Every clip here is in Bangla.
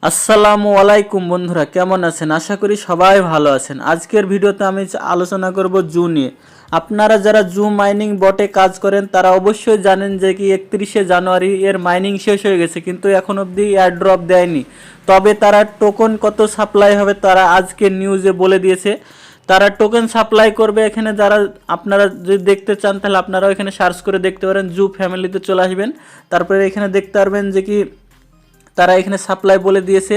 আসসালামু আলাইকুম বন্ধুরা, কেমন আছেন? আশা করি সবাই ভালো আছেন। আজকের ভিডিওতে আমি আলোচনা করব জু নিয়ে। আপনারা যারা জু মাইনিং বটে কাজ করেন তারা অবশ্যই জানেন যে কি 31শে জানুয়ারি এর মাইনিং শেষ হয়ে গেছে, কিন্তু এখন অবধি এয়ারড্রপ দেয়নি। তবে তারা টোকন কত সাপ্লাই হবে তারা আজকে নিউজে বলে দিয়েছে। তারা টোকেন সাপ্লাই করবে। এখানে যারা আপনারা যদি দেখতে চান তাহলে আপনারাও এখানে সার্চ করে দেখতে পারেন, জু ফ্যামিলিতে চলে আসবেন। তারপরে এখানে দেখতে পারবেন যে কি তারা এখানে সাপ্লাই বলে দিয়েছে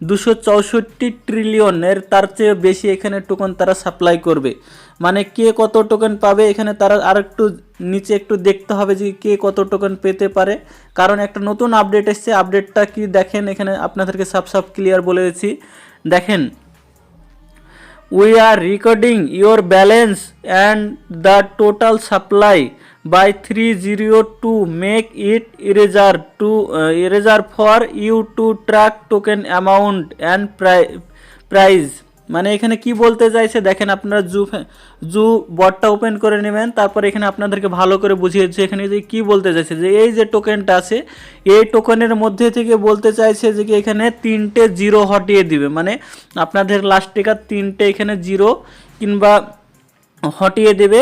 264 ট্রিলিয়নের, তার চেয়ে বেশি এখানে টোকেন তারা সাপ্লাই করবে। মানে কে কত টোকেন পাবে এখানে তারা আর একটু নিচে একটু দেখতে হবে যে কে কত টোকেন পেতে পারে, কারণ একটা নতুন আপডেট এসছে। আপডেটটা কি দেখেন, এখানে আপনাদেরকে সাফ ক্লিয়ার বলে দিচ্ছি। দেখেন, we are recording your balance and the total supply by 30 to make it easier for you to track token amount and price। মানে এখানে কি বলতে চাইছে দেখেন, আপনারা জু বটটা ওপেন করে নেবেন, তারপর এখানে আপনাদেরকে ভালো করে বুঝিয়েছে এখানে যে কি বলতে চাইছে, যে এই যে টোকেনটা আছে এই টোকেনের মধ্যে থেকে বলতে চাইছে যে কি এখানে 3টে জিরো হটিয়ে দিবে। মানে আপনাদের লাস্ট টিকার 3টে এখানে জিরো কিংবা হটিয়ে দেবে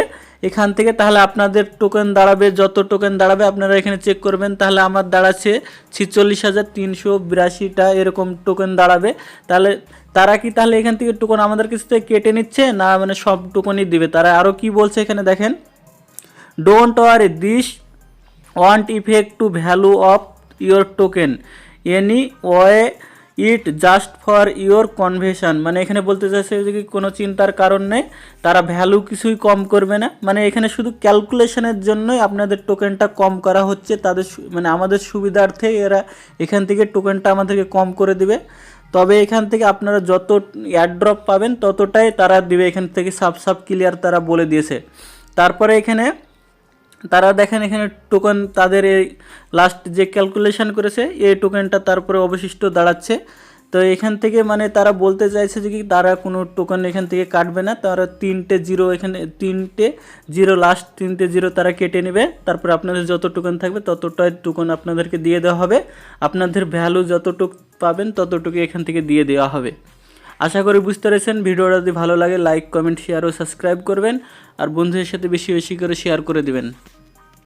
এখান থেকে। তাহলে আপনাদের টোকেন দাঁড়াবে, যত টোকেন দাঁড়াবে আপনারা এখানে চেক করবেন। তাহলে আমার দাঁড়াচ্ছে 46,382টা এরকম টোকেন দাঁড়াবে। তাহলে তারা কি তাহলে এখান থেকে টোকেন আমাদের কাছ থেকে কেটে নিচ্ছে না, মানে সব টোকেনই দিবে? তারা আরও কি বলছে এখানে দেখেন, don't worry, this want effect to value of your token any way, it just for your convention. মানে এখানে বলতে চাইছে যে কি কোনো চিন্তার কারণ নেই, তারা ভ্যালু কিছুই কম করবে না। মানে এখানে শুধু ক্যালকুলেশনের জন্যই আপনাদের টোকেনটা কম করা হচ্ছে, তাদের মানে আমাদের সুবিধার্থে এরা এখান থেকে টোকেনটা আমাদেরকে কম করে দিবে। তবে এখান থেকে আপনারা যত এয়ারড্রপ পাবেন ততটাই তারা দিবে, এখান থেকে সাফ ক্লিয়ার তারা বলে দিয়েছে। তারপরে এখানে তারা দেখেন এখানে টোকেন তাদের এই লাস্ট যে ক্যালকুলেশন করেছে এই টোকেনটা তারপরে অবশিষ্ট দাঁড়াচ্ছে। তো এখান থেকে মানে তারা বলতে চাইছে যে কি তারা কোনো টোকেন এখান থেকে কাটবে না, তারা 3টে জিরো এখানে 3টে জিরো লাস্ট 3টে জিরো তারা কেটে নেবে। তারপরে আপনাদের যত টোকেন থাকবে ততটাই টোকেন আপনাদেরকে দিয়ে দেওয়া হবে, আপনাদের ভ্যালু যতটুকু পাবেন ততটুকু এখান থেকে দিয়ে দেওয়া হবে। আশা করি বুঝতে পেরেছেন। ভিডিওটা যদি ভালো লাগে লাইক কমেন্ট শেয়ার ও সাবস্ক্রাইব করবেন, আর বন্ধুদের সাথে বেশি বেশি করে শেয়ার করে দিবেন।